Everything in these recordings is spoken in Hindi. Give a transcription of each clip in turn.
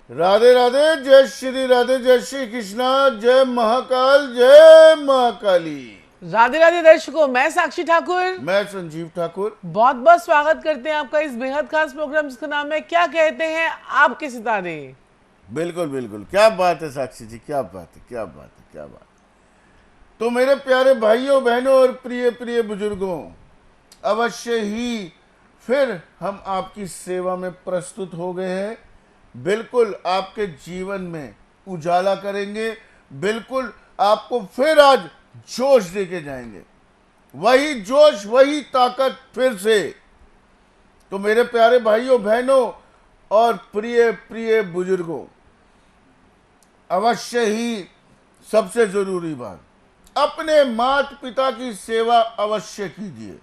राधे राधे, जय श्री राधे, जय श्री कृष्णा, जय महाकाल, जय महाकाली। राधे राधे दर्शकों, मैं साक्षी ठाकुर, मैं संजीव ठाकुर बहुत बहुत स्वागत करते हैं आपका इस बेहद खास प्रोग्राम जिसका नाम है क्या कहते हैं आपके सितारे। बिल्कुल बिल्कुल, क्या बात है साक्षी जी, क्या बात है, क्या बात है, क्या बात है। तो मेरे प्यारे भाइयों बहनों और प्रिय प्रिय बुजुर्गों, अवश्य ही फिर हम आपकी सेवा में प्रस्तुत हो गए हैं। बिल्कुल आपके जीवन में उजाला करेंगे, बिल्कुल आपको फिर आज जोश देके जाएंगे, वही जोश वही ताकत फिर से। तो मेरे प्यारे भाइयों बहनों और प्रिय प्रिय बुजुर्गों, अवश्य ही सबसे जरूरी बात, अपने माता पिता की सेवा अवश्य कीजिए।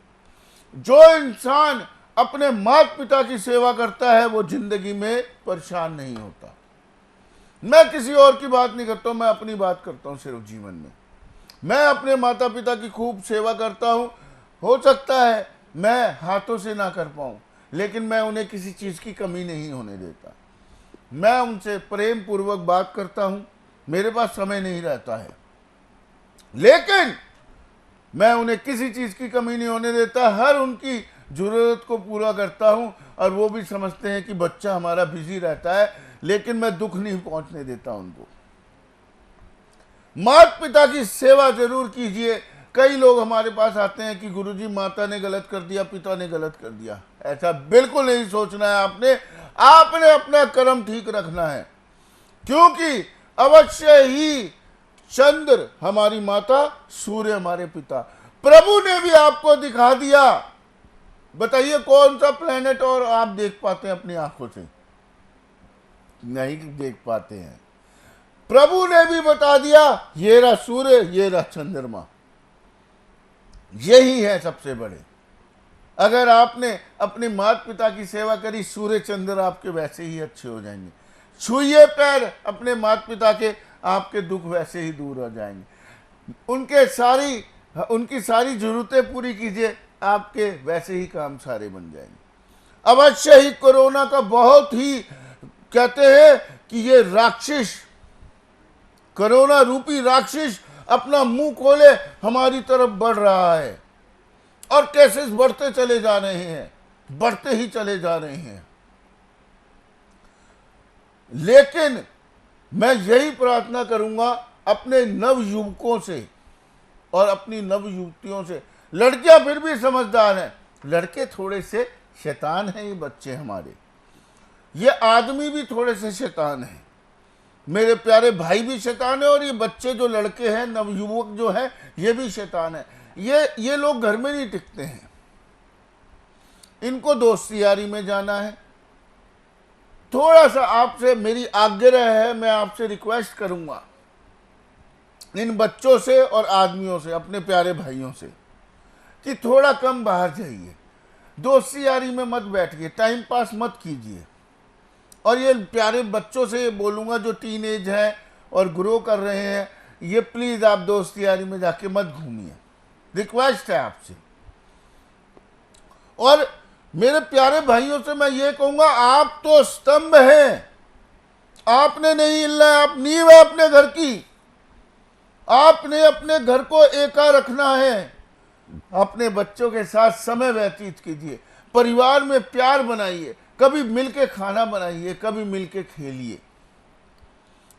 जो इंसान अपने माता पिता की सेवा करता है वो जिंदगी में परेशान नहीं होता। मैं किसी और की बात नहीं करता हूं, मैं अपनी बात करता हूं। सिर्फ जीवन में मैं अपने माता पिता की खूब सेवा करता हूं। हो सकता है मैं हाथों से ना कर पाऊं, लेकिन मैं उन्हें किसी चीज की कमी नहीं होने देता। मैं उनसे प्रेम पूर्वक बात करता हूं। मेरे पास समय नहीं रहता है, लेकिन मैं उन्हें किसी चीज की कमी नहीं होने देता। हर उनकी जरूरत को पूरा करता हूं, और वो भी समझते हैं कि बच्चा हमारा बिजी रहता है, लेकिन मैं दुख नहीं पहुंचने देता उनको। माता पिता की सेवा जरूर कीजिए। कई लोग हमारे पास आते हैं कि गुरुजी माता ने गलत कर दिया, पिता ने गलत कर दिया। ऐसा बिल्कुल नहीं सोचना है। आपने अपना कर्म ठीक रखना है, क्योंकि अवश्य ही चंद्र हमारी माता, सूर्य हमारे पिता। प्रभु ने भी आपको दिखा दिया। बताइए कौन सा प्लेनेट और आप देख पाते हैं अपनी आंखों से? नहीं देख पाते हैं। प्रभु ने भी बता दिया, ये रहा सूर्य, ये रहा चंद्रमा, यही है सबसे बड़े। अगर आपने अपने माता पिता की सेवा करी, सूर्य चंद्र आपके वैसे ही अच्छे हो जाएंगे। छुइए पैर अपने माता पिता के, आपके दुख वैसे ही दूर हो जाएंगे। उनकी सारी जरूरतें पूरी कीजिए, आपके वैसे ही काम सारे बन जाएंगे। अवश्य ही कोरोना का बहुत ही कहते हैं कि ये राक्षस, कोरोना रूपी राक्षस अपना मुंह खोले हमारी तरफ बढ़ रहा है, और केसेस बढ़ते चले जा रहे हैं, बढ़ते ही चले जा रहे हैं। लेकिन मैं यही प्रार्थना करूंगा अपने नव युवकों से और अपनी नव युवतियों से। लड़कियां फिर भी समझदार हैं, लड़के थोड़े से शैतान हैं। ये बच्चे हमारे, ये आदमी भी थोड़े से शैतान हैं। मेरे प्यारे भाई भी शैतान है, और ये बच्चे जो लड़के हैं, नवयुवक जो है, ये भी शैतान है। ये लोग घर में नहीं टिकते हैं, इनको दोस्ती यारी में जाना है। थोड़ा सा आपसे मेरी आग्रह है, मैं आपसे रिक्वेस्ट करूंगा इन बच्चों से और आदमियों से, अपने प्यारे भाइयों से, कि थोड़ा कम बाहर जाइए, दोस्ती यारी में मत बैठिए, टाइम पास मत कीजिए। और ये प्यारे बच्चों से ये बोलूँगा जो टीन एज है और ग्रो कर रहे हैं, ये प्लीज़ आप दोस्ती यारी में जाके मत घूमिए, रिक्वेस्ट है आपसे। और मेरे प्यारे भाइयों से मैं ये कहूँगा, आप तो स्तंभ हैं, आपने नहीं हिलना है, आप नींव है अपने घर की। आपने अपने घर को एका रखना है। अपने बच्चों के साथ समय व्यतीत कीजिए, परिवार में प्यार बनाइए, कभी मिलके खाना बनाइए, कभी मिलके खेलिए।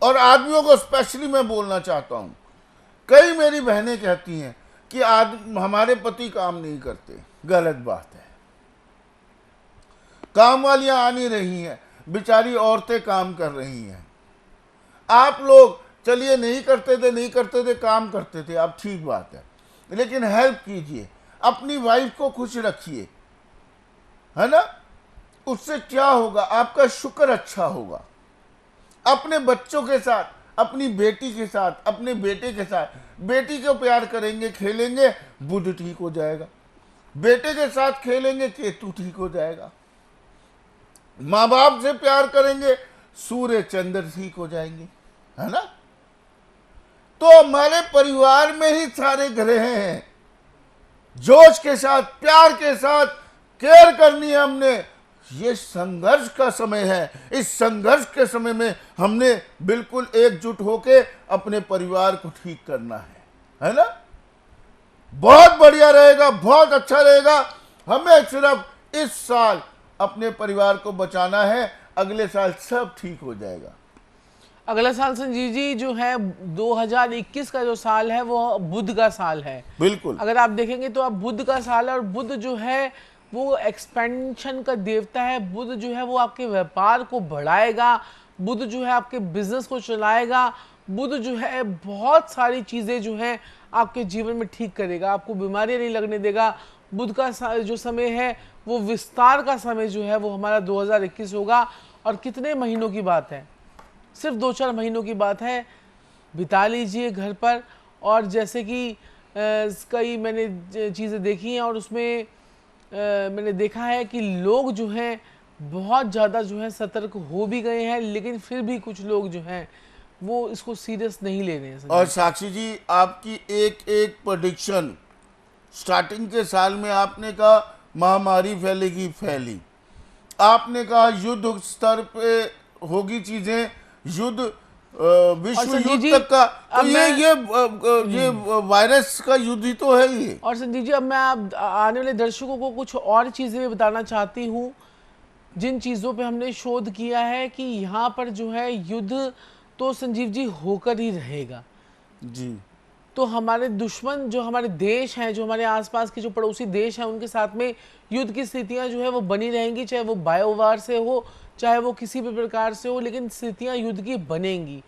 और आदमियों को स्पेशली मैं बोलना चाहता हूं, कई मेरी बहनें कहती हैं कि हमारे पति काम नहीं करते। गलत बात है। काम वालियां आ नहीं रही हैं, बेचारी औरतें काम कर रही हैं। आप लोग चलिए नहीं करते थे, काम करते थे, अब ठीक बात है, लेकिन हेल्प कीजिए, अपनी वाइफ को खुश रखिए, है ना। उससे क्या होगा, आपका शुक्र अच्छा होगा। अपने बच्चों के साथ, अपनी बेटी के साथ, अपने बेटे के साथ, बेटी को प्यार करेंगे, खेलेंगे, बुध ठीक हो जाएगा। बेटे के साथ खेलेंगे, केतु ठीक हो जाएगा। माँ बाप से प्यार करेंगे, सूर्य चंद्र ठीक हो जाएंगे, है ना। तो हमारे परिवार में ही सारे ग्रह हैं। जोश के साथ, प्यार के साथ केयर करनी है हमने, ये संघर्ष का समय है। इस संघर्ष के समय में हमने बिल्कुल एकजुट होके अपने परिवार को ठीक करना है ना। बहुत बढ़िया रहेगा, बहुत अच्छा रहेगा। हमें सिर्फ इस साल अपने परिवार को बचाना है, अगले साल सब ठीक हो जाएगा। अगला साल संजीव जी जो है 2021 का जो साल है वो बुध का साल है। बिल्कुल, अगर आप देखेंगे तो आप बुध का साल है, और बुध जो है वो एक्सपेंशन का देवता है। बुध जो है वो आपके व्यापार को बढ़ाएगा, बुध जो है आपके बिजनेस को चलाएगा, बुध जो है बहुत सारी चीज़ें जो हैं आपके जीवन में ठीक करेगा, आपको बीमारियां नहीं लगने देगा। बुध का जो समय है वो विस्तार का समय जो है वो हमारा 2021 होगा। और कितने महीनों की बात है, सिर्फ 2-4 महीनों की बात है। बिता लीजिए घर पर। और जैसे कि कई मैंने चीज़ें देखी हैं, और उसमें मैंने देखा है कि लोग जो हैं बहुत ज़्यादा जो है सतर्क हो भी गए हैं, लेकिन फिर भी कुछ लोग जो हैं वो इसको सीरियस नहीं ले रहे हैं। और साक्षी जी, आपकी एक एक प्रेडिक्शन, स्टार्टिंग के साल में आपने कहा महामारी फैलेगी, फैली। आपने कहा युद्ध स्तर पे होगी चीजें, युद्ध विश्व युद्ध तक का। तो ये वायरस का युद्ध ही तो है ये। और संजीव जी, अब मैं आप आने वाले दर्शकों को कुछ और चीजें भी बताना चाहती हूँ, जिन चीजों पे हमने शोध किया है कि यहाँ पर जो है युद्ध तो संजीव जी होकर ही रहेगा जी। तो हमारे दुश्मन जो हमारे देश हैं, जो हमारे आसपास के जो पड़ोसी देश हैं, उनके साथ में युद्ध की स्थितियां जो है वो बनी रहेंगी, चाहे वो बायोवार से हो, चाहे वो किसी भी प्रकार से हो, लेकिन स्थितियां युद्ध की बनेंगी।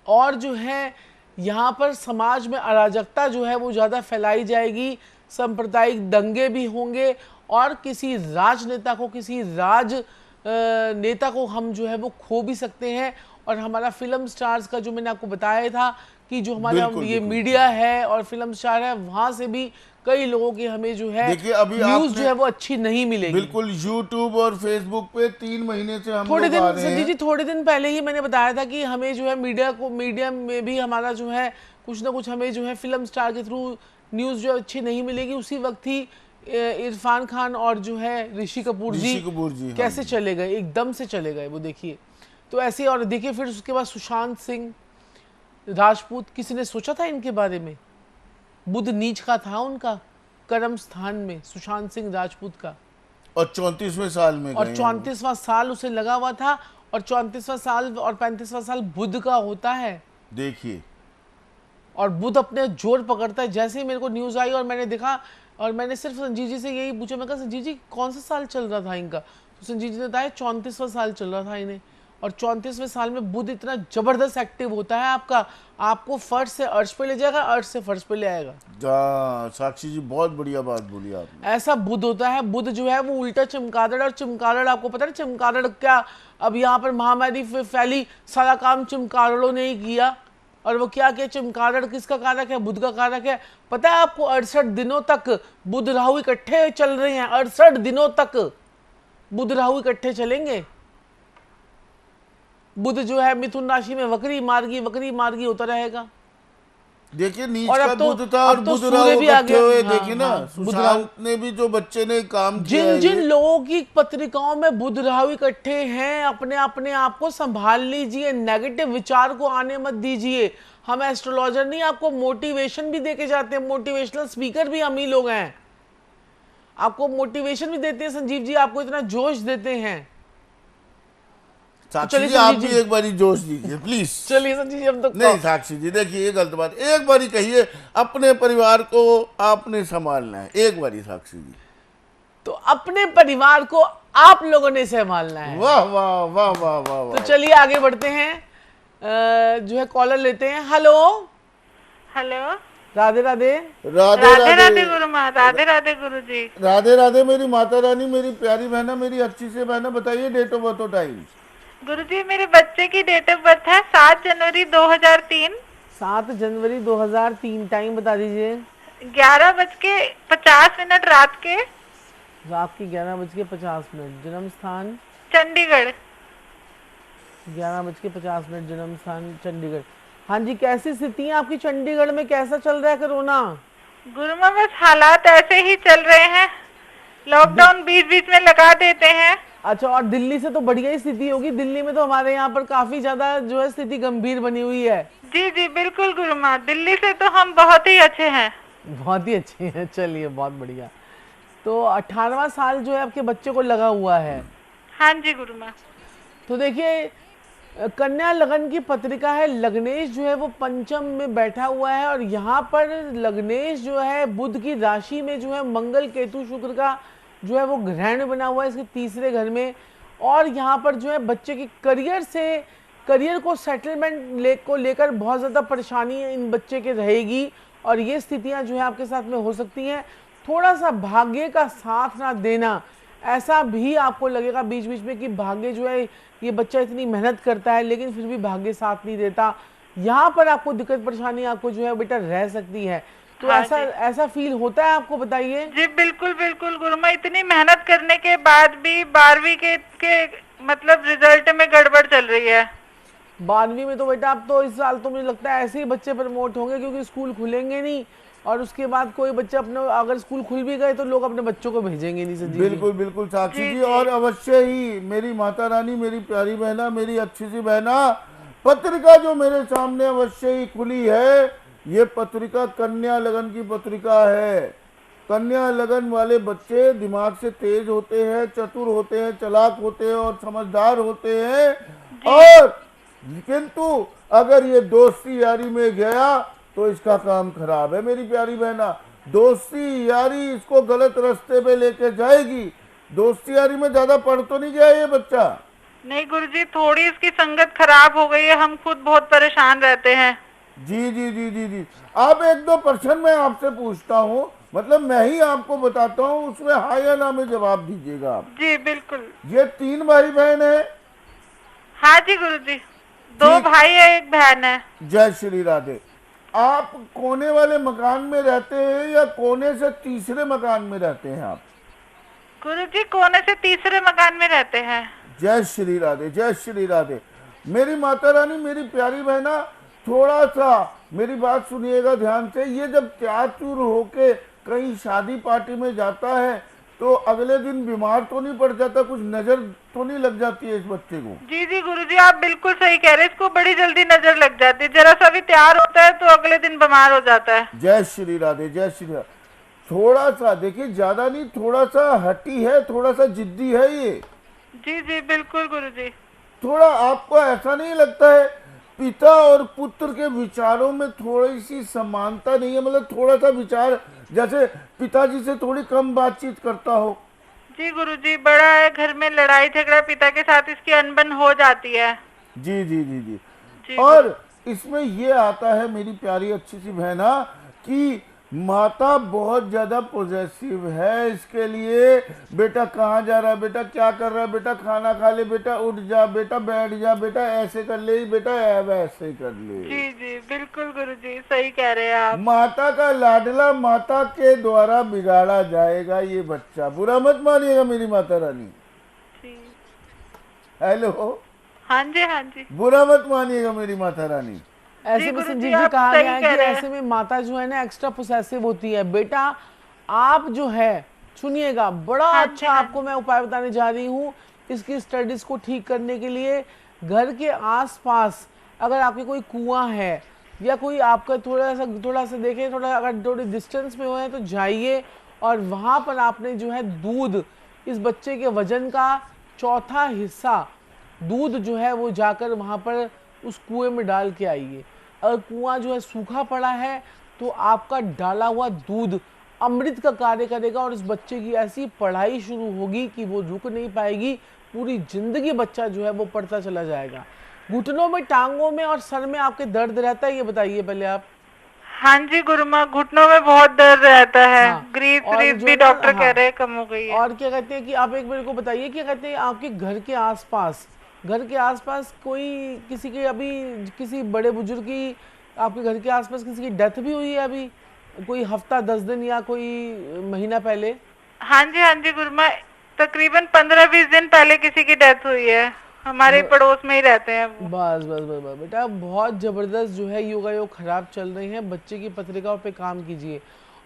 और जो है यहाँ पर समाज में अराजकता जो है वो ज़्यादा फैलाई जाएगी, सांप्रदायिक दंगे भी होंगे, और किसी राजनेता को, किसी राज नेता को हम जो है वो खो भी सकते हैं। और हमारा फिल्म स्टार्स का जो मैंने आपको बताया था कि जो हमारा ये मीडिया है और फिल्म स्टार है, वहां से भी कई लोगों की हमें जो है देखिए अभी न्यूज जो है वो अच्छी नहीं मिलेगी। बिल्कुल यूट्यूब और फेसबुक पे 3 महीने से हम थोड़े लोग आ दिन रहे हैं। जी थोड़े दिन पहले ही मैंने बताया था कि हमें जो है मीडिया में भी हमारा जो है कुछ ना कुछ हमें जो है फिल्म स्टार के थ्रू न्यूज जो अच्छी नहीं मिलेगी। उसी वक्त ही इरफान खान और जो है ऋषि कपूर जी कैसे चले गए, एकदम से चले गए वो, देखिए। तो ऐसे, और देखिए फिर उसके बाद सुशांत सिंह राजपूत, किसी ने सोचा था इनके बारे में? बुध नीच का था उनका कर्म स्थान में, सुशांत सिंह राजपूत का, और 34वें साल में, और 34वां साल उसे लगा हुआ था, और 34वां साल और 35वां साल बुध का होता है, देखिए। और बुध अपने जोर पकड़ता है। जैसे ही मेरे को न्यूज आई और मैंने देखा, और मैंने सिर्फ संजीव जी से यही पूछा, मैं कहा संजीव जी कौन सा साल चल रहा था इनका? तो संजीव जी ने बताया 34वां साल चल रहा था इन्हें। और 34वें साल में बुध इतना जबरदस्त एक्टिव होता है, आपको फर्श से अर्श पे ले जाएगा, अर्श से फर्श पे ले आएगा। साक्षी जी बहुत बढ़िया बात बोली आपने। ऐसा बुध होता है। बुध जो है वो उल्टा चमगादड़, और चमगादड़ आपको पता है चमगादड़ क्या, अब यहाँ पर महामारी फैली, सारा काम चमगादड़ों ने ही किया। और वो क्या किया, चमगादड़ किसका कारक है? बुध का कारक है। पता है आपको 68 दिनों तक बुध राहु इकट्ठे चल रहे हैं, 68 दिनों तक बुध राहु इकट्ठे चलेंगे। बुध जो है मिथुन राशि में वक्री मार्गी होता रहेगा। देखिए नीच का बुध था, और बुध राहु इकट्ठे हुए, देखिए ना सुशांत ने भी जो बच्चे ने काम किया। जिन लोगों की पत्रिकाओं में बुध राहु इकट्ठे हैं, अपने आप को संभाल लीजिए, नेगेटिव विचार को आने मत दीजिए। हम एस्ट्रोलॉजर नहीं, आपको मोटिवेशन भी देके जाते हैं, मोटिवेशनल स्पीकर भी हम ही लोग हैं, आपको मोटिवेशन भी देते हैं संजीव जी, आपको इतना जोश देते हैं। साक्षी जी आप भी एक बारी जोश दीजिए प्लीज। चलिए संजीव जी, हम तो नहीं साक्षी जी देखिए ये गलत बात, एक बारी कहिए अपने परिवार को आपने संभालना है, एक बारी साक्षी जी। तो अपने परिवार को आप लोगों ने संभालना है। वाह वाह वाह वाह वाह। तो चलिए आगे बढ़ते हैं, जो है कॉलर लेते हैं। Hello hello, Radhe Radhe. राधे राधे गुरु माँ, राधे राधे गुरु जी। राधे राधे मेरी माता रानी, मेरी प्यारी बहना, मेरी अच्छी से बहना, बताइए डेट ऑफ बर्थ और टाइम। गुरुजी मेरे बच्चे की डेट ऑफ बर्थ है 7 जनवरी 2003। 7 जनवरी 2003, टाइम बता दीजिए। 11:50 रात के। रात के 11:50। जन्म स्थान चंडीगढ़। 11:50 जन्म स्थान चंडीगढ़। हाँ जी, कैसी स्थिति है आपकी चंडीगढ़ में, कैसा चल रहा है कोरोना? गुरु माँ बस हालात ऐसे ही चल रहे हैं, लॉकडाउन बीच बीच में लगा देते हैं। अच्छा, और दिल्ली से तो बढ़िया ही स्थिति होगी। दिल्ली में तो हमारे यहाँ पर काफी ज्यादा जो है स्थिति गंभीर बनी हुई है। जी जी बिल्कुल गुरु माँ, दिल्ली से तो हम बहुत ही अच्छे हैं। बहुत ही अच्छी है, चलिए बहुत बढ़िया। तो 18वां साल जो है आपके बच्चे को लगा हुआ है। हाँ जी गुरु माँ। तो देखिए, कन्या लगन की पत्रिका है। लग्नेश जो है वो पंचम में बैठा हुआ है, और यहाँ पर लग्नेश जो है बुध की राशि में जो है मंगल केतु शुक्र का जो है वो ग्रहण बना हुआ है इसके तीसरे घर में। और यहाँ पर जो है बच्चे की करियर को सेटलमेंट को लेकर बहुत ज़्यादा परेशानी इन बच्चे के रहेगी, और ये स्थितियाँ जो है आपके साथ में हो सकती हैं। थोड़ा सा भाग्य का साथ ना देना, ऐसा भी आपको लगेगा बीच बीच में कि भाग्य जो है, ये बच्चा इतनी मेहनत करता है लेकिन फिर भी भाग्य साथ नहीं देता। यहाँ पर आपको दिक्कत परेशानी आपको जो है बेटा रह सकती है। तो हाँ ऐसा जी। ऐसा फील होता है आपको, बताइए। जी बिल्कुल बिल्कुल गुरु माँ, इतनी मेहनत करने के बाद भी 12वीं के मतलब रिजल्ट में गड़बड़ चल रही है। 12वीं में तो बेटा अब तो इस साल तो मुझे लगता है ऐसे ही बच्चे प्रमोट होंगे, क्योंकि स्कूल खुलेंगे नहीं, और उसके बाद कोई बच्चा अपने, अगर स्कूल खुल भी गए तो लोग अपने बच्चों को भेजेंगे नहीं सर जी। बिल्कुल बिल्कुल साक्षी जी, जी, जी। और अवश्य ही मेरी माता रानी, मेरी प्यारी बहना, मेरी अच्छी सी बहना, पत्रिका जो मेरे सामने अवश्य ही खुली है, ये पत्रिका कन्या लगन की पत्रिका है। कन्या लगन वाले बच्चे दिमाग से तेज होते हैं, चतुर होते हैं, चालाक होते हैं और समझदार होते हैं। और किंतु अगर ये दोस्ती यारी में गया तो इसका काम खराब है मेरी प्यारी बहना। दोस्ती यारी इसको गलत रास्ते पे लेके जाएगी। दोस्ती यारी में ज्यादा पढ़ तो नहीं गया ये बच्चा? नहीं गुरुजी, थोड़ी इसकी संगत खराब हो गई है, हम खुद बहुत परेशान रहते हैं। जी जी जी जी जी। आप 1-2% मैं आपसे पूछता हूँ, मतलब मैं ही आपको बताता हूँ, उसमें हाँ या ना में जवाब दीजिएगा आप। जी बिल्कुल। ये 3 भाई बहन है? हाँ जी गुरुजी, 2 ठीक। भाई है 1 बहन है। जय श्री राधे। आप कोने वाले मकान में रहते हैं या कोने से तीसरे मकान में रहते हैं आप? गुरुजी कोने से तीसरे मकान में रहते हैं। जय श्री राधे, जय श्री राधे। मेरी माता रानी, मेरी प्यारी बहना, थोड़ा सा मेरी बात सुनिएगा ध्यान से। ये जब तैयार चूर होके कहीं शादी पार्टी में जाता है तो अगले दिन बीमार तो नहीं पड़ जाता? कुछ नजर तो नहीं लग जाती है इस बच्चे को? जी जी गुरुजी, आप बिल्कुल सही कह रहे हैं, इसको बड़ी जल्दी नजर लग जाती है। जरा सा भी तैयार होता है तो अगले दिन बीमार हो जाता है। जय श्री राधे, जय श्री राधे। थोड़ा सा देखिए, ज्यादा नहीं, थोड़ा सा हटी है, थोड़ा सा जिद्दी है ये। जी जी बिल्कुल गुरुजी। थोड़ा आपको ऐसा नहीं लगता है पिता और पुत्र के विचारों में थोड़ी सी समानता नहीं है? मतलब थोड़ा सा विचार, जैसे पिताजी से थोड़ी कम बातचीत करता हो। जी गुरुजी, बड़ा है, घर में लड़ाई झगड़ा पिता के साथ इसकी अनबन हो जाती है। जी जी जी जी। जी और इसमें ये आता है मेरी प्यारी अच्छी सी बहना कि माता बहुत ज्यादा पॉजिटिव है इसके लिए। बेटा कहाँ जा रहा है, बेटा क्या कर रहा है, बेटा खाना खा ले, बेटा उठ जा, बेटा बैठ जा, बेटा ऐसे कर ले, बेटा वैसे कर ले। जी जी बिल्कुल गुरुजी, सही कह रहे हैं आप। माता का लाडला माता के द्वारा बिगाड़ा जाएगा ये बच्चा, बुरा मत मानिएगा मेरी माता रानी। जी। हेलो, हाँ जी हाँ जी। बुरा मत मानिएगा मेरी माता रानी। ऐसे जी में गुरुजी, संजीव जी आप कहा सही गया है कह कि रहे हैं। ऐसे में माता जो है ना एक्स्ट्रा पोसेसिव होती है। बेटा आप जो है, सुनिएगा, बड़ा हाँ जी, अच्छा हाँ आपको मैं उपाय बताने जा रही हूँ इसकी स्टडीज को ठीक करने के लिए। घर के आसपास अगर आपके कोई कुआं है या कोई आपका थोड़ा सा देखें, थोड़ा अगर थोड़ी डिस्टेंस में हो तो जाइए, और वहाँ पर आपने जो है दूध, इस बच्चे के वजन का चौथा हिस्सा दूध जो है वो जाकर वहाँ पर उस कुएं में डाल के आइए। अगर कुआं जो है सूखा पड़ा है तो आपका डाला हुआ दूध अमृत का कार्य करेगा, और इस बच्चे की ऐसी पढ़ाई शुरू होगी कि वो रुक नहीं पाएगी। पूरी जिंदगी बच्चा जो है वो पढ़ता चला जाएगा। घुटनों में, टांगों में और सर में आपके दर्द रहता है, ये बताइए पहले आप। हाँ जी गुरु माँ, घुटनों में बहुत दर्द रहता है। हाँ, ग्रीस और ग्रीस जो भी है ना, डॉक्टर कह हाँ, रहे हैं कम हो गई है। और क्या कहते हैं कि आप एक मेरे को बताइए, क्या कहते हैं आपके घर के आसपास कोई किसी के अभी किसी बड़े बुजुर्ग की, आपके घर के आसपास किसी की डेथ भी हुई है अभी, कोई हफ्ता 10 दिन या कोई महीना पहले? हाँ जी गुरु माँ, तकरीबन 15-20 दिन पहले किसी की डेथ हुई है। हमारे पड़ोस में ही रहते हैं वो। बस बस बस बस बेटा, बहुत ज़बरदस्त जो है योगायोग खराब चल रही हैं। बच्चे की पत्रिकाओं पे काम कीजिए,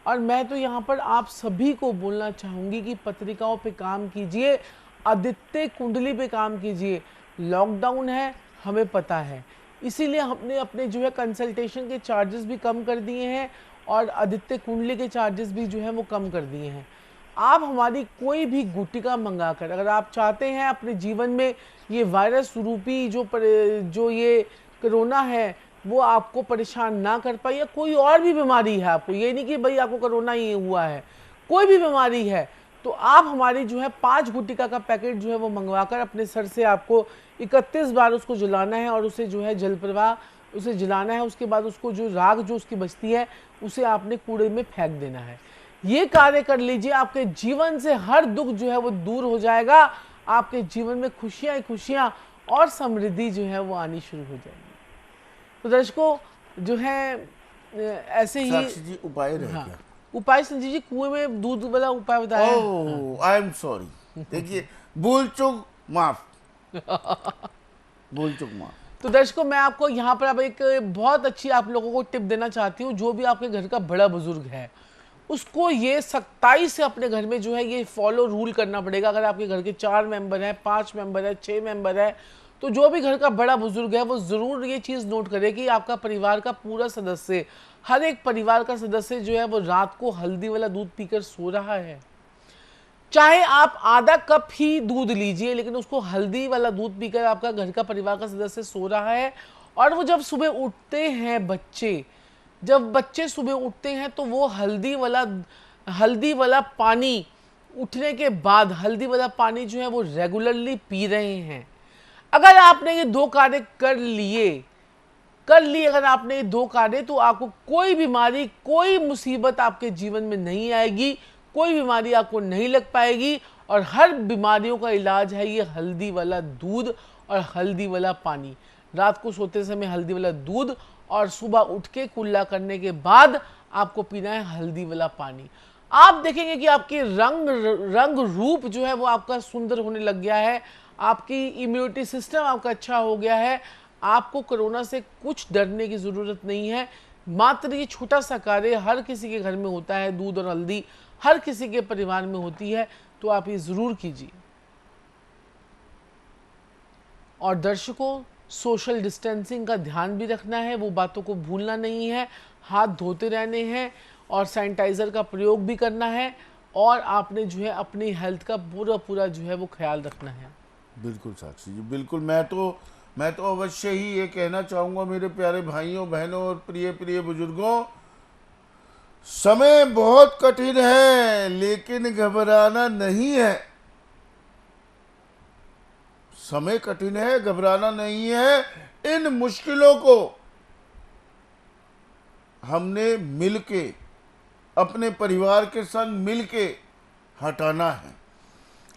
और मैं तो यहाँ पर आप सभी को बोलना चाहूँगी कि पत्रिकाओं पे काम कीजिए। आदित्य कुंडली पे काम कीजिए। लॉकडाउन है, हमें पता है, इसीलिए हमने अपने जो है कंसल्टेशन के चार्जेस भी कम कर दिए हैं और आदित्य कुंडली के चार्जेस भी जो है वो कम कर दिए हैं। आप हमारी कोई भी गुटिका मंगाकर, अगर आप चाहते हैं अपने जीवन में ये वायरस रूपी जो ये कोरोना है वो आपको परेशान ना कर पाए, या कोई और भी बीमारी है आपको, ये नहीं कि भाई आपको कोरोना ही हुआ है, कोई भी बीमारी है, तो आप हमारी जो है 5 गुटिका का पैकेट जो है वो मंगवाकर अपने सर से आपको 31 बार उसको जलाना है और उसे जो है जल प्रवाह उसे जलाना है। उसके बाद उसको जो राख जो उसकी बचती है उसे आपने कूड़े में फेंक देना है। ये कार्य कर लीजिए, आपके जीवन से हर दुख जो है वो दूर हो जाएगा, आपके जीवन में खुशियां ही खुशियां और समृद्धि जो है वो आनी शुरू हो जाएगी। तो दर्शकों जो है ऐसे ही साक्षी जी उपाय रह हाँ, गया। उपाय संजीव जी कुएं में दूध वाला उपाय बताया। ओह आई एम सॉरी, देखिए भूल चूक माफ, भूल चूक माफ। तो दर्शकों मैं आपको यहाँ पर अब एक बहुत अच्छी आप लोगों को टिप देना चाहती हूँ। जो भी आपके घर का बड़ा बुजुर्ग है उसको ये सख्ताई से अपने घर में जो है ये फॉलो रूल करना पड़ेगा। अगर आपके घर के 4 मेंबर हैं, 5 मेंबर है, 6 मेंबर है, तो जो भी घर का बड़ा बुजुर्ग है वो ज़रूर ये चीज़ नोट करे कि आपका परिवार का पूरा सदस्य, हर एक परिवार का सदस्य जो है वो रात को हल्दी वाला दूध पीकर सो रहा है। चाहे आप आधा कप ही दूध लीजिए, लेकिन उसको हल्दी वाला दूध पीकर आपका घर का परिवार का सदस्य सो रहा है। और वो जब सुबह उठते हैं जब बच्चे सुबह उठते हैं तो वो हल्दी वाला पानी उठने के बाद हल्दी वाला पानी जो है वो रेगुलरली पी रहे हैं। अगर आपने ये 2 कार्य कर लिए अगर आपने ये 2 कार्य, तो आपको कोई बीमारी, कोई मुसीबत आपके जीवन में नहीं आएगी, कोई बीमारी आपको नहीं लग पाएगी। और हर बीमारियों का इलाज है ये हल्दी वाला दूध और हल्दी वाला पानी। रात को सोते समय हल्दी वाला दूध और सुबह उठ के कुल्ला करने के बाद आपको पीना है हल्दी वाला पानी। आप देखेंगे कि आपके रंग रूप जो है वो आपका सुंदर होने लग गया है, आपकी इम्यूनिटी सिस्टम आपका अच्छा हो गया है। आपको कोरोना से कुछ डरने की ज़रूरत नहीं है। मात्र ये छोटा सा कार्य हर किसी के घर में होता है, दूध और हल्दी हर किसी के परिवार में होती है, तो आप ये ज़रूर कीजिए। और दर्शकों सोशल डिस्टेंसिंग का ध्यान भी रखना है, वो बातों को भूलना नहीं है, हाथ धोते रहने हैं और सैनिटाइज़र का प्रयोग भी करना है। और आपने जो है अपनी हेल्थ का पूरा जो है वो ख्याल रखना है। बिल्कुल साक्षी जी, बिल्कुल। मैं तो अवश्य ही ये कहना चाहूँगा मेरे प्यारे भाइयों बहनों और प्रिय बुजुर्गों, समय बहुत कठिन है लेकिन घबराना नहीं है। समय कठिन है, घबराना नहीं है। इन मुश्किलों को हमने मिलके, अपने परिवार के संग मिलके हटाना है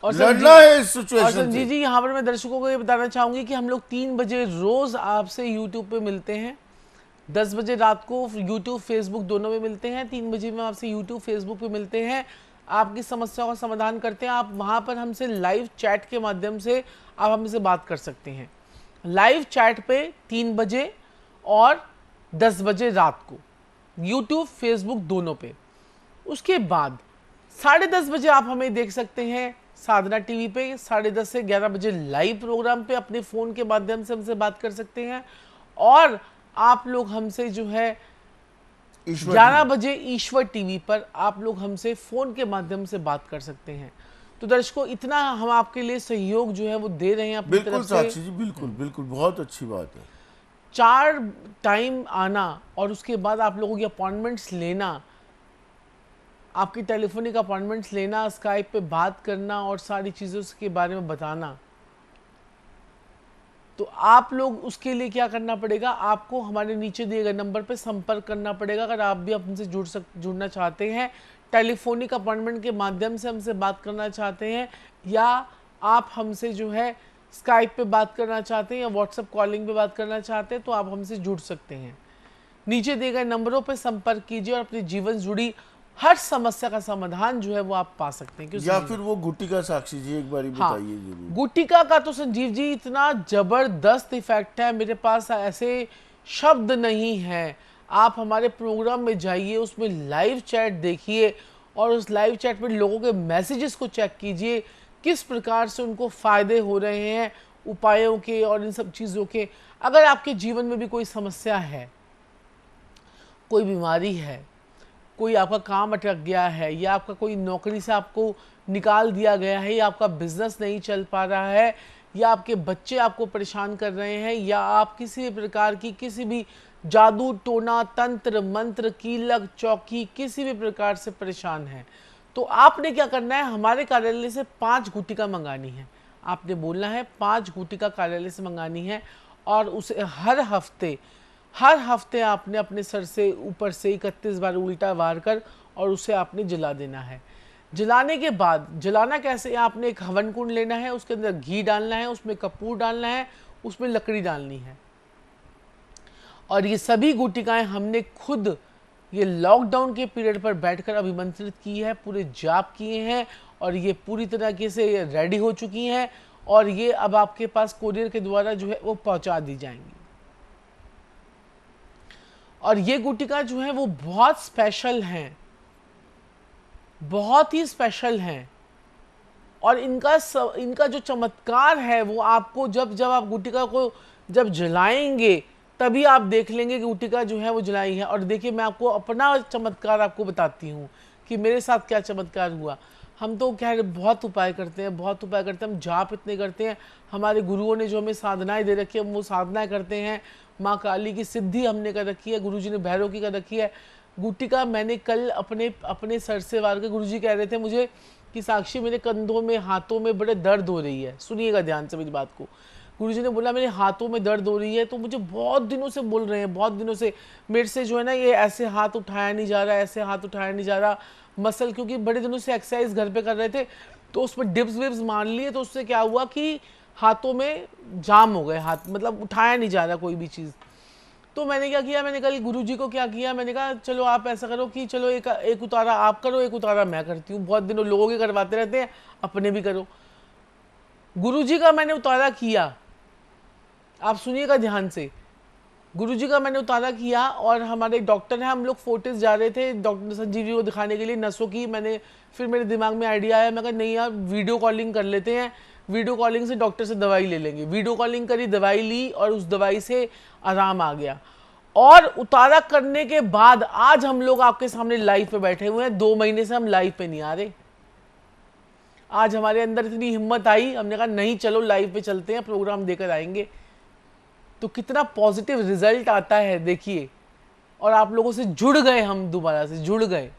और लड़ना है इस सिचुएशन से। संजीव जी यहाँ पर मैं दर्शकों को ये बताना चाहूंगी कि हम लोग 3 बजे रोज आपसे YouTube पे मिलते हैं। 10 बजे रात को YouTube Facebook दोनों में मिलते हैं। 3 बजे में आपसे YouTube Facebook पे मिलते हैं, आपकी समस्याओं का समाधान करते हैं। आप वहाँ पर हमसे लाइव चैट के माध्यम से आप हमसे बात कर सकते हैं। लाइव चैट पे 3 बजे और 10 बजे रात को YouTube Facebook दोनों पे। उसके बाद 10:30 बजे आप हमें देख सकते हैं साधना टीवी पे। 10:30 से 11 बजे लाइव प्रोग्राम पे अपने फ़ोन के माध्यम से हमसे बात कर सकते हैं। और आप लोग हमसे जो है 11 बजे ईश्वर टीवी पर आप लोग हमसे फ़ोन के माध्यम से बात कर सकते हैं। तो दर्शकों इतना हम आपके लिए सहयोग जो है वो दे रहे हैं अपनी तरफ से। साक्षी जी बिल्कुल बिल्कुल, बहुत अच्छी बात है। 4 टाइम आना और उसके बाद आप लोगों की अपॉइंटमेंट्स लेना, आपकी टेलीफोनिक अपॉइंटमेंट्स लेना, स्काइप पे बात करना और सारी चीज़ों के बारे में बताना। तो आप लोग उसके लिए क्या करना पड़ेगा, आपको हमारे नीचे दिए गए नंबर पे संपर्क करना पड़ेगा। अगर आप भी हमसे जुड़ना चाहते हैं, टेलीफोनिक अपॉइंटमेंट के माध्यम से हमसे बात करना चाहते हैं, या आप हमसे जो है स्काइप पे बात करना चाहते हैं या व्हाट्सएप कॉलिंग पे बात करना चाहते हैं, तो आप हमसे जुड़ सकते हैं। नीचे दिए गए नंबरों पे संपर्क कीजिए और अपनी जीवन जुड़ी हर समस्या का समाधान जो है वो आप पा सकते हैं। या फिर वो गुटिका साक्षी जी एक बार बताइए जरूर। गुटिका का तो संजीव जी इतना जबरदस्त इफेक्ट है, मेरे पास ऐसे शब्द नहीं है। आप हमारे प्रोग्राम में जाइए, उसमें लाइव चैट देखिए और उस लाइव चैट में लोगों के मैसेजेस को चेक कीजिए। किस प्रकार से उनको फायदे हो रहे हैं उपायों के और इन सब चीज़ों के। अगर आपके जीवन में भी कोई समस्या है, कोई बीमारी है, कोई आपका काम अटक गया है, या आपका कोई नौकरी से आपको निकाल दिया गया है, या आपका बिजनेस नहीं चल पा रहा है, या आपके बच्चे आपको परेशान कर रहे हैं, या आप किसी भी प्रकार की किसी भी जादू टोना तंत्र मंत्र कीलक चौकी किसी भी प्रकार से परेशान हैं, तो आपने क्या करना है, हमारे कार्यालय से 5 गुटिका मंगानी है। आपने बोलना है 5 गुटिका कार्यालय से मंगानी है, और उसे हर हफ्ते आपने अपने सर से ऊपर से 31 बार उल्टा वार कर और उसे आपने जला देना है। जलाने के बाद, जलाना कैसे, आपने एक हवन कुंड लेना है, उसके अंदर घी डालना है, उसमें कपूर डालना है, उसमें लकड़ी डालनी है, और ये सभी गुटिकाएं हमने खुद ये लॉकडाउन के पीरियड पर बैठकर अभिमंत्रित की है, पूरे जाप किए हैं, और ये पूरी तरीके से रेडी हो चुकी हैं, और ये अब आपके पास कोरियर के द्वारा जो है वो पहुंचा दी जाएंगी। और ये गुटिका जो है वो बहुत स्पेशल हैं, बहुत ही स्पेशल हैं, और इनका जो चमत्कार है वो आपको जब आप गुटिका को जब जलाएंगे तभी आप देख लेंगे कि गुटिका जो है वो जलाई है। और देखिए, मैं आपको अपना चमत्कार आपको बताती हूँ कि मेरे साथ क्या चमत्कार हुआ। हम तो क्या है, बहुत उपाय करते हैं, हम जाप इतने करते हैं, हमारे गुरुओं ने जो हमें साधनाएं दे रखी है वो साधनाएं करते हैं, माँ काली की सिद्धि हमने कर रखी है, गुरुजी ने भैरव की कर रखी है। गुटिका मैंने कल अपने सर से वार के, गुरुजी कह रहे थे मुझे कि साक्षी मेरे कंधों में हाथों में बड़े दर्द हो रही है, सुनिएगा ध्यान से मेरी बात को। गुरुजी ने बोला मेरे हाथों में दर्द हो रही है, तो मुझे बहुत दिनों से बोल रहे हैं, बहुत दिनों से मेरे से जो है ना ये ऐसे हाथ उठाया नहीं जा रहा, ऐसे हाथ उठाया नहीं जा रहा, मसल, क्योंकि बड़े दिनों से एक्सरसाइज घर पे कर रहे थे, तो उसमें डिप्स विप्स मान लिए, तो उससे क्या हुआ कि हाथों में जाम हो गए, हाथ मतलब उठाया नहीं जा रहा कोई भी चीज़। तो मैंने क्या किया, मैंने कल गुरुजी को क्या किया, मैंने कहा चलो आप ऐसा करो कि चलो एक उतारा आप करो, एक उतारा मैं करती हूँ, बहुत दिनों लोगों के करवाते रहते हैं, अपने भी करो। गुरुजी का मैंने उतारा किया, आप सुनिएगा ध्यान से, गुरुजी का मैंने उतारा किया, और हमारे डॉक्टर हैं, हम लोग फोर्टिस जा रहे थे डॉक्टर संजीव जी को दिखाने के लिए नसों की। फिर मेरे दिमाग में आइडिया आया, मैं कहा नहीं यार वीडियो कॉलिंग कर लेते हैं, वीडियो कॉलिंग से डॉक्टर से दवाई ले लेंगे। वीडियो कॉलिंग करी, दवाई ली, और उस दवाई से आराम आ गया। और उतारा करने के बाद आज हम लोग आपके सामने लाइव पे बैठे हुए हैं। 2 महीने से हम लाइव पे नहीं आ रहे, आज हमारे अंदर इतनी हिम्मत आई, हमने कहा नहीं चलो लाइव पे चलते हैं, प्रोग्राम देकर आएंगे। तो कितना पॉजिटिव रिजल्ट आता है देखिए, और आप लोगों से जुड़ गए, हम दोबारा से जुड़ गए।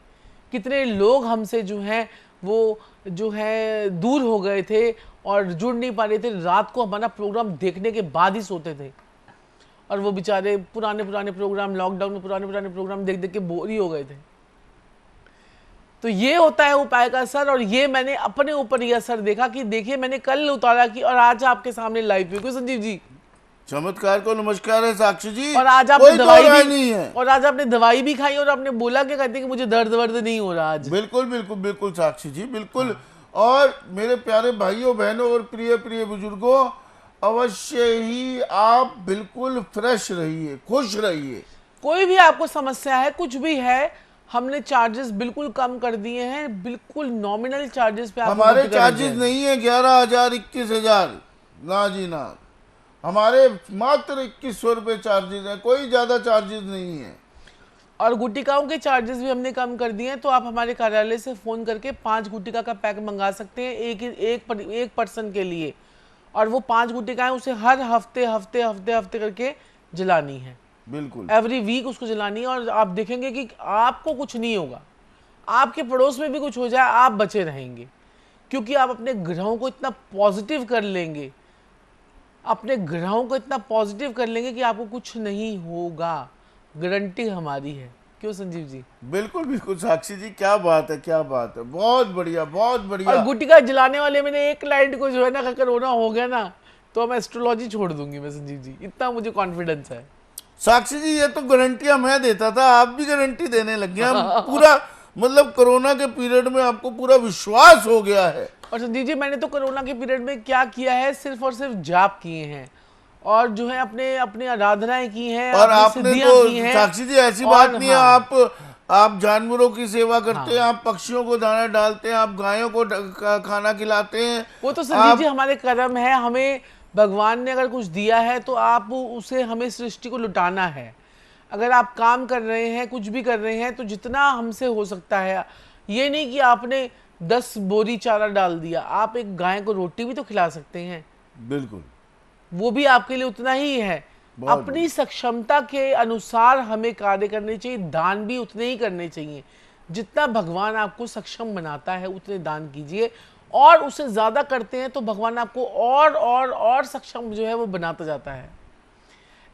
कितने लोग हमसे जो हैं वो जो है दूर हो गए थे और जुड़ नहीं पा रहे थे, रात को हमारा प्रोग्राम देखने के बाद ही सोते थे, और वो बेचारे पुराने प्रोग्राम, लॉकडाउन में पुराने प्रोग्राम देख देख के बोर ही हो गए थे। तो ये होता है उपाय का असर, और ये मैंने अपने ऊपर ये असर देखा कि देखिए मैंने कल उतारा की और आज आपके सामने लाइव पे। कोई संजीव जी, चमत्कार को नमस्कार है साक्षी जी, और आज आपने दवाई भी नहीं है, और आज आपने दवाई भी खाई, और आपने बोला कि कहते कि मुझे दर्द वर्द नहीं हो रहा आज। बिल्कुल साक्षी जी, बिल्कुल। और मेरे प्यारे भाइयों बहनों और प्रिय बुजुर्गों, अवश्य ही आप बिल्कुल फ्रेश रहिए, खुश रहिए। कोई भी आपको समस्या है, कुछ भी है, हमने चार्जेस बिल्कुल कम कर दिए हैं, बिल्कुल नॉमिनल चार्जेस पे हमारे चार्जेस नहीं है 11,000 21,000, ना जी ना, हमारे मात्र 2100 रुपये चार्जेस है, कोई ज्यादा चार्जेस नहीं है। और गुटिकाओं के चार्जेस भी हमने कम कर दिए हैं, तो आप हमारे कार्यालय से फोन करके 5 गुटिका का पैक मंगा सकते हैं एक पर्सन के लिए, और वो 5 गुटिकाएं उसे हर हफ्ते करके जलानी है, बिल्कुल एवरी वीक उसको जलानी है। और आप देखेंगे कि आपको कुछ नहीं होगा, आपके पड़ोस में भी कुछ हो जाए आप बचे रहेंगे, क्योंकि आप अपने ग्रहों को इतना पॉजिटिव कर लेंगे, अपने ग्रहों को इतना पॉजिटिव कर लेंगे कि आपको कुछ नहीं होगा, गारंटी हमारी है। क्यों संजीव जी? बिल्कुल साक्षी जी, क्या बात है, बहुत बढ़िया। और गुटिका जलाने वाले मैंने एक क्लाइंट को जो है ना कोरोना हो गया ना, तो मैं एस्ट्रोलॉजी छोड़ दूंगी मैं संजीव जी, इतना मुझे कॉन्फिडेंस है। साक्षी जी, ये तो गारंटियां मैं देता था, आप भी गारंटी देने लग गए। हम पूरा मतलब कोरोना के पीरियड में आपको पूरा विश्वास हो गया है। और संजीव जी, मैंने तो कोरोना के पीरियड में क्या किया है, सिर्फ और सिर्फ जाप किए हैं, और जो है अपने आराधनाएं की हैं, और आपने तो की हैं। साक्षी जी ऐसी बात नहीं है, आप आप जानवरों की सेवा करते हैं, आप पक्षियों को दाना डालते हैं, आप गायों को खाना खिलाते हैं। वो तो संजीव जी हमारे कर्म है, हमें भगवान ने अगर कुछ दिया है तो आप उसे हमें सृष्टि को लुटाना है। अगर आप काम कर रहे हैं, कुछ भी कर रहे हैं, तो जितना हमसे हो सकता है, ये नहीं कि आपने 10 बोरी चारा डाल दिया, आप एक गाय को रोटी भी तो खिला सकते हैं, बिल्कुल, वो भी आपके लिए उतना ही है। बहुत अपनी सक्षमता के अनुसार हमें कार्य करने चाहिए, दान भी उतने ही करने चाहिए जितना भगवान आपको सक्षम बनाता है, उतने दान कीजिए। और उससे ज्यादा करते हैं तो भगवान आपको और सक्षम जो है वो बनाता जाता है।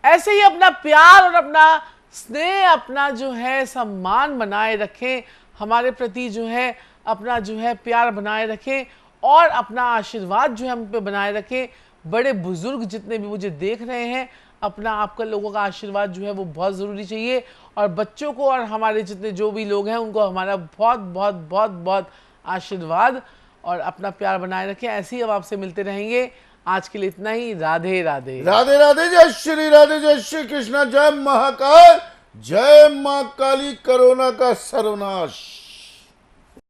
ऐसे ही अपना प्यार और अपना स्नेह, अपना जो है सम्मान बनाए रखें, हमारे प्रति जो है अपना जो है प्यार बनाए रखें और अपना आशीर्वाद जो है हम पे बनाए रखें। बड़े बुजुर्ग जितने भी मुझे देख रहे हैं, अपना आपका लोगों का आशीर्वाद जो है वो बहुत ज़रूरी चाहिए। और बच्चों को और हमारे जितने जो भी लोग हैं उनको हमारा बहुत बहुत बहुत बहुत आशीर्वाद और अपना प्यार बनाए रखें। ऐसे ही अब आपसे मिलते रहेंगे। आज के लिए इतना ही। राधे राधे। राधे राधे। जय श्री राधे, जय श्री कृष्णा, जय महाकाल, जय मां काली, कोरोना का सर्वनाश।